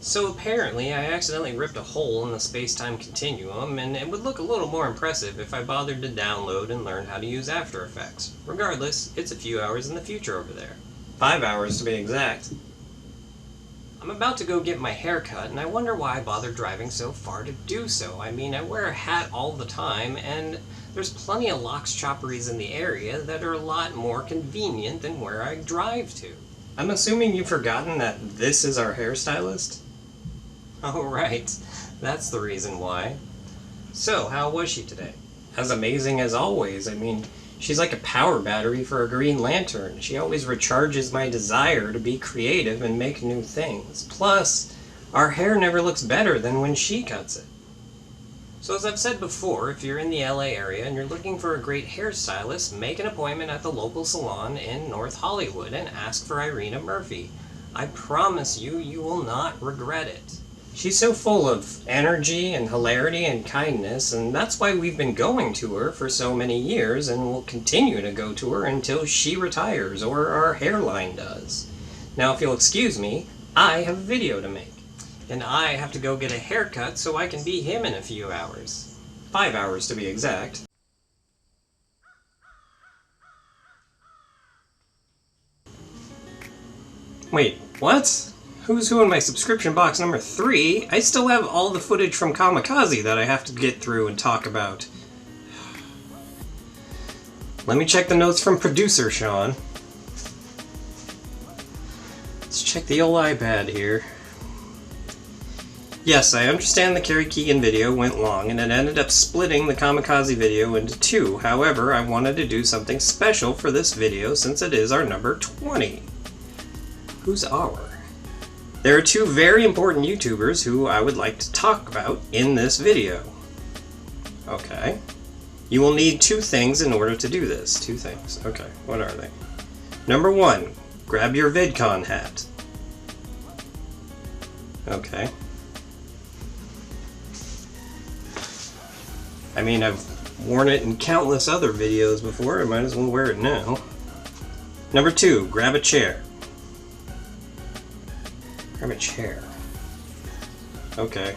So apparently I accidentally ripped a hole in the space-time continuum, and it would look a little more impressive if I bothered to download and learn how to use After Effects. Regardless, it's a few hours in the future over there. 5 hours to be exact. I'm about to go get my hair cut, and I wonder why I bothered driving so far to do so. I mean, I wear a hat all the time, and there's plenty of Locks Chopperies in the area that are a lot more convenient than where I drive to. I'm assuming you've forgotten that this is our hairstylist? Oh right, that's the reason why. So, how was she today? As amazing as always. I mean, she's like a power battery for a Green Lantern. She always recharges my desire to be creative and make new things. Plus, our hair never looks better than when she cuts it. So as I've said before, if you're in the LA area and you're looking for a great hairstylist, make an appointment at the local salon in North Hollywood and ask for Irina Murphy. I promise you, you will not regret it. She's so full of energy and hilarity and kindness, and that's why we've been going to her for so many years and will continue to go to her until she retires or our hairline does. Now if you'll excuse me, I have a video to make. And I have to go get a haircut so I can be him in a few hours. 5 hours to be exact. Wait, what? Who's Who in my subscription box number 3? I still have all the footage from Kamikaze that I have to get through and talk about. Let me check the notes from producer Sean. Let's check the old iPad here. Yes, I understand the Carrie Keegan video went long and it ended up splitting the Kamikaze video into 2. However, I wanted to do something special for this video since it is our number 20. Who's our? There are 2 very important YouTubers who I would like to talk about in this video. Okay. You will need 2 things in order to do this. 2 things. Okay, what are they? Number 1, grab your VidCon hat. Okay. I mean, I've worn it in countless other videos before, I might as well wear it now. Number 2, grab a chair. Grab a chair. Okay.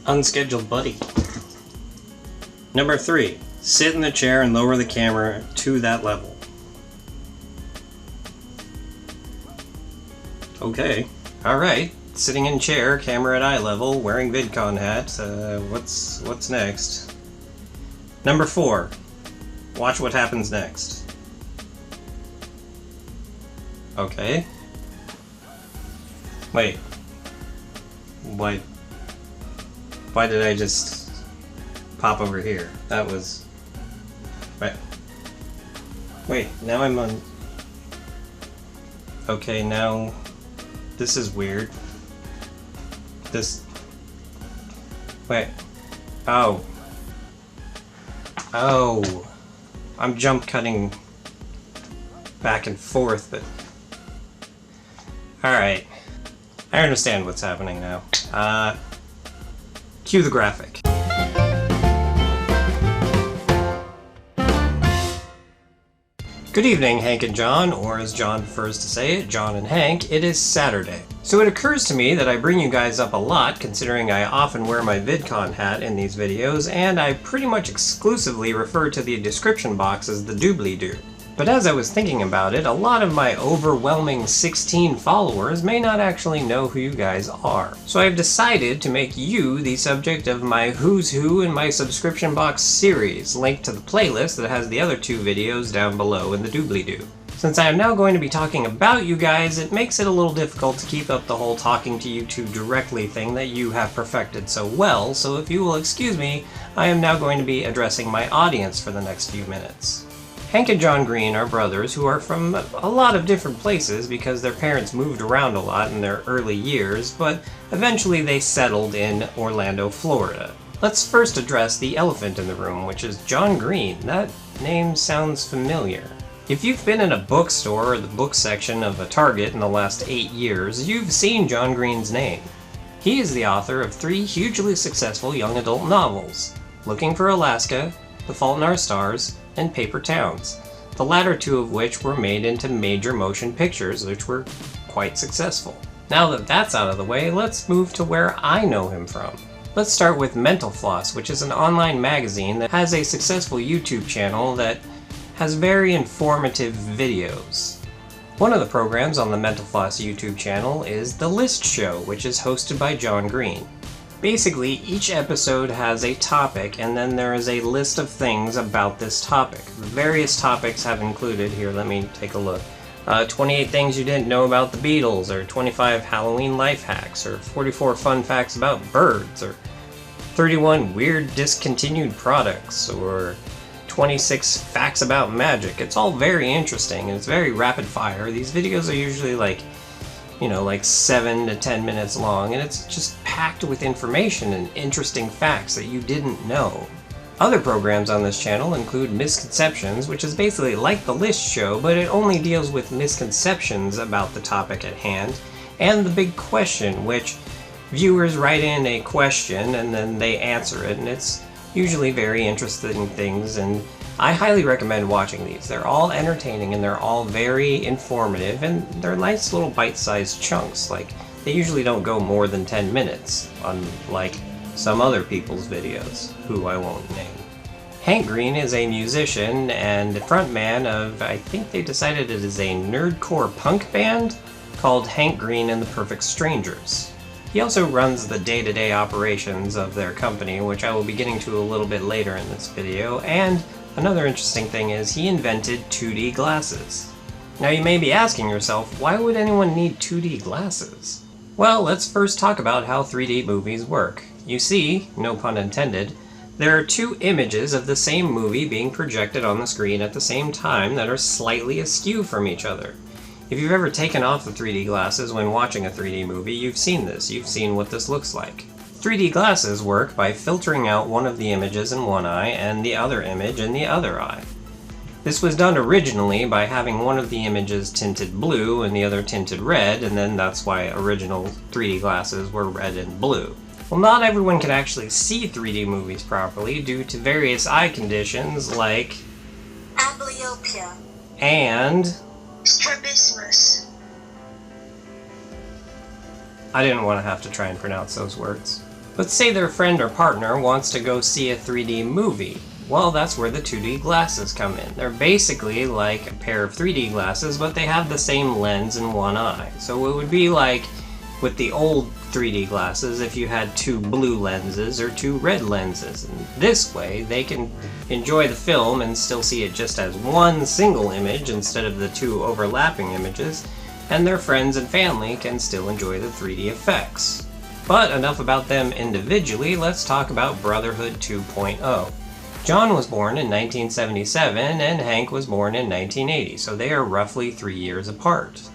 Unscheduled buddy. Number 3, sit in the chair and lower the camera to that level. Okay. Alright. Sitting in chair, camera at eye level, wearing VidCon hat. What's next? Number 4. Watch what happens next. Okay. Wait. Why did I just pop over here? That was... Wait, now I'm on... Okay, now... This is weird. Wait. Oh. Oh. I'm jump cutting back and forth, but... Alright. I understand what's happening now. Cue the graphic. Good evening, Hank and John, or as John prefers to say it, John and Hank. It is Saturday. So it occurs to me that I bring you guys up a lot, considering I often wear my VidCon hat in these videos, and I pretty much exclusively refer to the description box as the doobly-doo. But as I was thinking about it, a lot of my overwhelming 16 followers may not actually know who you guys are. So I've decided to make you the subject of my Who's Who in my subscription box series, linked to the playlist that has the other 2 videos down below in the doobly-doo. Since I am now going to be talking about you guys, it makes it a little difficult to keep up the whole talking to you 2 directly thing that you have perfected so well, so if you will excuse me, I am now going to be addressing my audience for the next few minutes. Hank and John Green are brothers who are from a lot of different places because their parents moved around a lot in their early years, but eventually they settled in Orlando, Florida. Let's first address the elephant in the room, which is John Green. That name sounds familiar. If you've been in a bookstore or the book section of a Target in the last 8 years, you've seen John Green's name. He is the author of 3 hugely successful young adult novels, Looking for Alaska, The Fault in Our Stars, and Paper Towns, the latter 2 of which were made into major motion pictures, which were quite successful. Now that that's out of the way, let's move to where I know him from. Let's start with Mental Floss, which is an online magazine that has a successful YouTube channel that has very informative videos. One of the programs on the Mental Floss YouTube channel is The List Show, which is hosted by John Green. Basically, each episode has a topic, and then there is a list of things about this topic. The various topics have included, here let me take a look, 28 things you didn't know about the Beatles, or 25 Halloween life hacks, or 44 fun facts about birds, or 31 weird discontinued products, or 26 facts about magic. It's all very interesting and it's very rapid fire. These videos are usually like 7 to 10 minutes long, and it's just packed with information and interesting facts that you didn't know. Other programs on this channel include Misconceptions, which is basically like The List Show, but it only deals with misconceptions about the topic at hand, and The Big Question, which viewers write in a question and then they answer it, and it's usually very interesting things, and I highly recommend watching these. They're all entertaining and they're all very informative, and they're nice little bite-sized chunks. Like, they usually don't go more than 10 minutes, unlike some other people's videos, who I won't name. Hank Green is a musician and the frontman of, I think they decided it is a nerdcore punk band called Hank Green and the Perfect Strangers. He also runs the day-to-day operations of their company, which I will be getting to a little bit later in this video, and another interesting thing is he invented 2D glasses. Now you may be asking yourself, why would anyone need 2D glasses? Well, let's first talk about how 3D movies work. You see, no pun intended, there are 2 images of the same movie being projected on the screen at the same time that are slightly askew from each other. If you've ever taken off the 3D glasses when watching a 3D movie, you've seen this. You've seen what this looks like. 3D glasses work by filtering out one of the images in one eye and the other image in the other eye. This was done originally by having one of the images tinted blue and the other tinted red, and then that's why original 3D glasses were red and blue. Well, not everyone can actually see 3D movies properly due to various eye conditions like amblyopia and strabismus. I didn't want to have to try and pronounce those words. But say their friend or partner wants to go see a 3D movie. Well, that's where the 2D glasses come in. They're basically like a pair of 3D glasses, but they have the same lens in one eye. So it would be like with the old 3D glasses if you had 2 blue lenses or 2 red lenses. And this way, they can enjoy the film and still see it just as one single image instead of the 2 overlapping images, and their friends and family can still enjoy the 3D effects. But enough about them individually, let's talk about Brotherhood 2.0. John was born in 1977 and Hank was born in 1980, so they are roughly 3 years apart.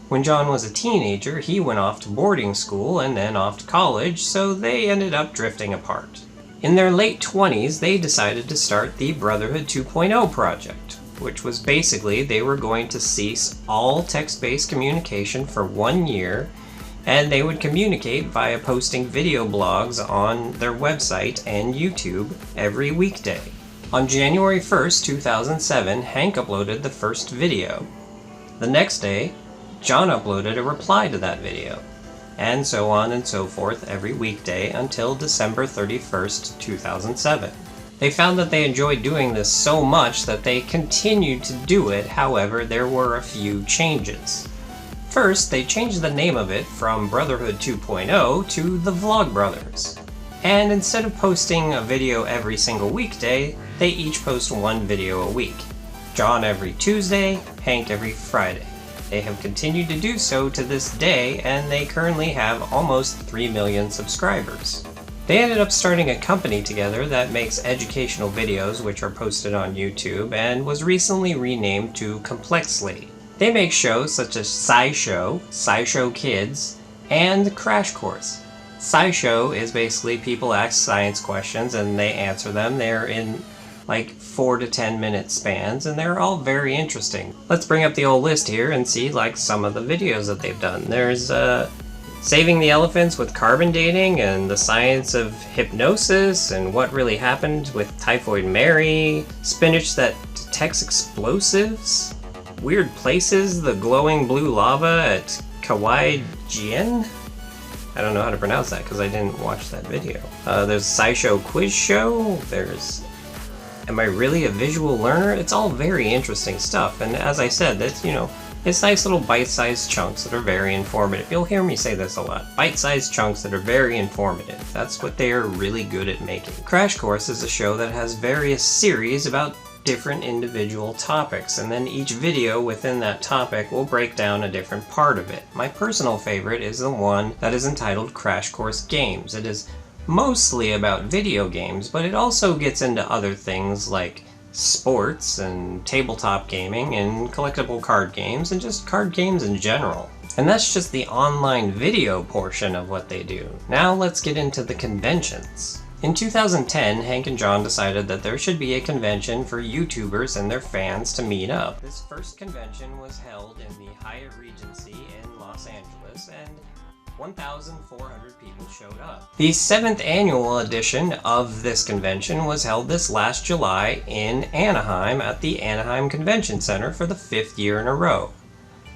When John was a teenager, he went off to boarding school and then off to college, so they ended up drifting apart. In their late 20s, they decided to start the Brotherhood 2.0 project, which was basically they were going to cease all text-based communication for 1 year, and they would communicate via posting video blogs on their website and YouTube every weekday. On January 1st, 2007, Hank uploaded the first video. The next day, John uploaded a reply to that video, and so on and so forth every weekday until December 31st, 2007. They found that they enjoyed doing this so much that they continued to do it, however, there were a few changes. First, they changed the name of it from Brotherhood 2.0 to the Vlogbrothers. And instead of posting a video every single weekday, they each post 1 video a week. John every Tuesday, Hank every Friday. They have continued to do so to this day, and they currently have almost 3 million subscribers. They ended up starting a company together that makes educational videos which are posted on YouTube and was recently renamed to Complexly. They make shows such as SciShow, SciShow Kids, and Crash Course. SciShow is basically people ask science questions and they answer them. They're in like 4 to 10 minute spans, and they're all very interesting. Let's bring up the old list here and see like some of the videos that they've done. There's Saving the Elephants with Carbon Dating and the Science of Hypnosis and What Really Happened with Typhoid Mary, Spinach That Detects Explosives, Weird Places, the Glowing Blue Lava at Kawaii Jien? I don't know how to pronounce that because I didn't watch that video. There's SciShow Quiz Show, there's Am I Really a Visual Learner? It's all very interesting stuff, and as I said, that's, it's nice little bite-sized chunks that are very informative. You'll hear me say this a lot. Bite-sized chunks that are very informative. That's what they are really good at making. Crash Course is a show that has various series about different individual topics, and then each video within that topic will break down a different part of it. My personal favorite is the one that is entitled Crash Course Games. It is mostly about video games, but it also gets into other things like sports and tabletop gaming and collectible card games and just card games in general. And that's just the online video portion of what they do. Now let's get into the conventions. In 2010, Hank and John decided that there should be a convention for YouTubers and their fans to meet up. This first convention was held in the Hyatt Regency in Los Angeles, and 1,400 people showed up. The 7th annual edition of this convention was held this last July in Anaheim at the Anaheim Convention Center for the 5th year in a row.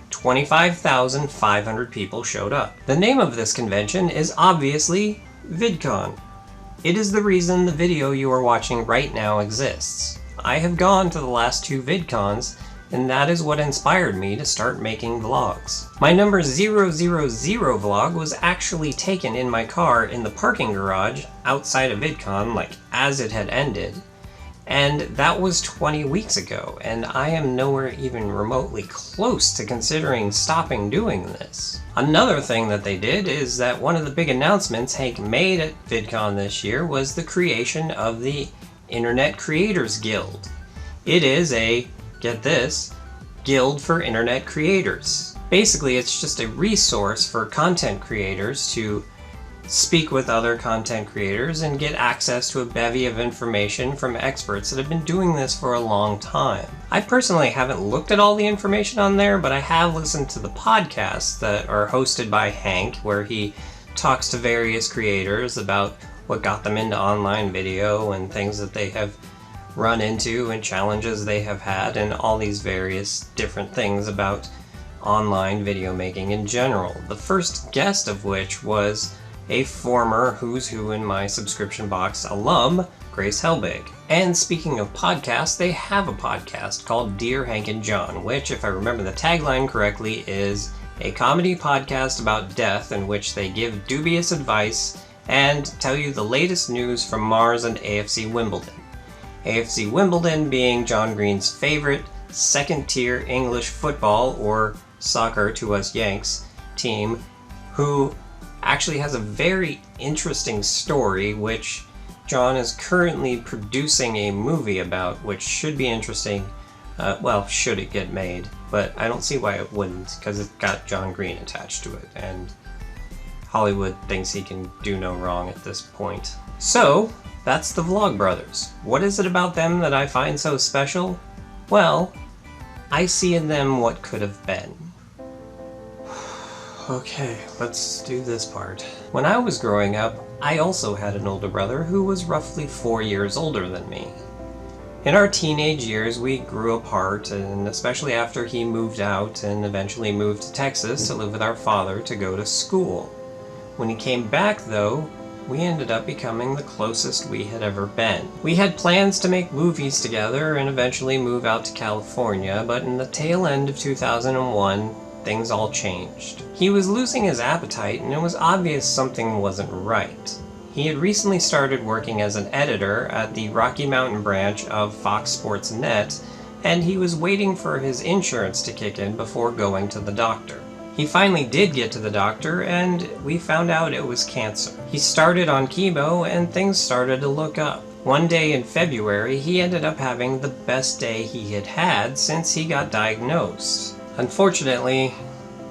25,500 people showed up. The name of this convention is obviously VidCon. It is the reason the video you are watching right now exists. I have gone to the last 2 VidCons, and that is what inspired me to start making vlogs. My number 000 vlog was actually taken in my car in the parking garage outside of VidCon, like as it had ended, and that was 20 weeks ago, and I am nowhere even remotely close to considering stopping doing this. Another thing that they did is that one of the big announcements Hank made at VidCon this year was the creation of the Internet Creators Guild. It is a, get this, guild for internet creators. Basically, it's just a resource for content creators to speak with other content creators and get access to a bevy of information from experts that have been doing this for a long time. I personally haven't looked at all the information on there, but I have listened to the podcasts that are hosted by Hank, where he talks to various creators about what got them into online video and things that they have run into and challenges they have had, and all these various different things about online video making in general. The first guest of which was a former Who's Who in My subscription box alum, Grace Helbig. And speaking of podcasts, they have a podcast called Dear Hank and John, which, if I remember the tagline correctly, is a comedy podcast about death in which they give dubious advice and tell you the latest news from Mars and AFC Wimbledon. AFC Wimbledon being John Green's favorite second-tier English football, or soccer to us Yanks, team, who actually has a very interesting story, which John is currently producing a movie about, which should be interesting. Well, should it get made, but I don't see why it wouldn't, because it's got John Green attached to it, and Hollywood thinks he can do no wrong at this point. So, that's the Vlogbrothers. What is it about them that I find so special? Well, I see in them what could have been. Okay, let's do this part. When I was growing up, I also had an older brother who was roughly 4 years older than me. In our teenage years, we grew apart, and especially after he moved out and eventually moved to Texas to live with our father to go to school. When he came back, though, we ended up becoming the closest we had ever been. We had plans to make movies together and eventually move out to California, but in the tail end of 2001, things all changed. He was losing his appetite, and it was obvious something wasn't right. He had recently started working as an editor at the Rocky Mountain branch of Fox Sports Net, and he was waiting for his insurance to kick in before going to the doctor. He finally did get to the doctor, and we found out it was cancer. He started on chemo, and things started to look up. One day in February, he ended up having the best day he had had since he got diagnosed. Unfortunately,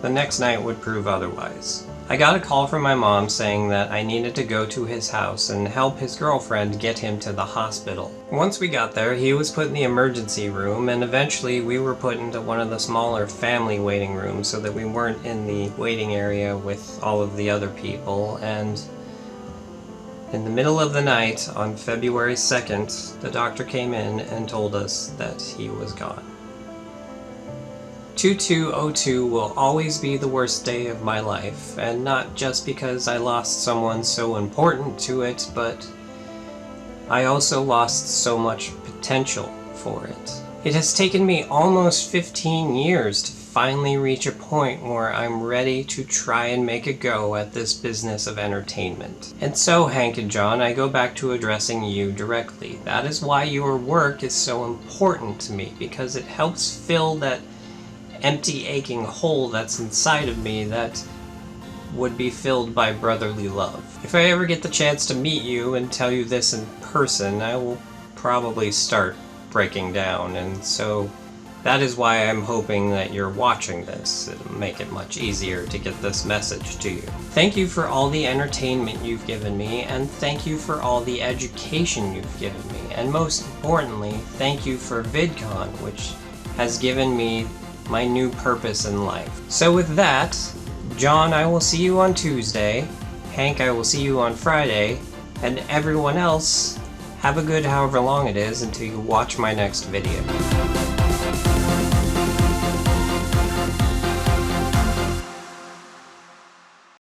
the next night would prove otherwise. I got a call from my mom saying that I needed to go to his house and help his girlfriend get him to the hospital. Once we got there, he was put in the emergency room, and eventually we were put into one of the smaller family waiting rooms so that we weren't in the waiting area with all of the other people. And in the middle of the night, on February 2nd, the doctor came in and told us that he was gone. 2202 will always be the worst day of my life, and not just because I lost someone so important to it, but I also lost so much potential for it. It has taken me almost 15 years to finally reach a point where I'm ready to try and make a go at this business of entertainment. And so, Hank and John, I go back to addressing you directly. That is why your work is so important to me, because it helps fill that empty, aching hole that's inside of me that would be filled by brotherly love. If I ever get the chance to meet you and tell you this in person, I will probably start breaking down, and so that is why I'm hoping that you're watching this. It'll make it much easier to get this message to you. Thank you for all the entertainment you've given me, and thank you for all the education you've given me, and most importantly, thank you for VidCon, which has given me my new purpose in life. So with that, John, I will see you on Tuesday, Hank, I will see you on Friday, and everyone else, have a good however long it is until you watch my next video.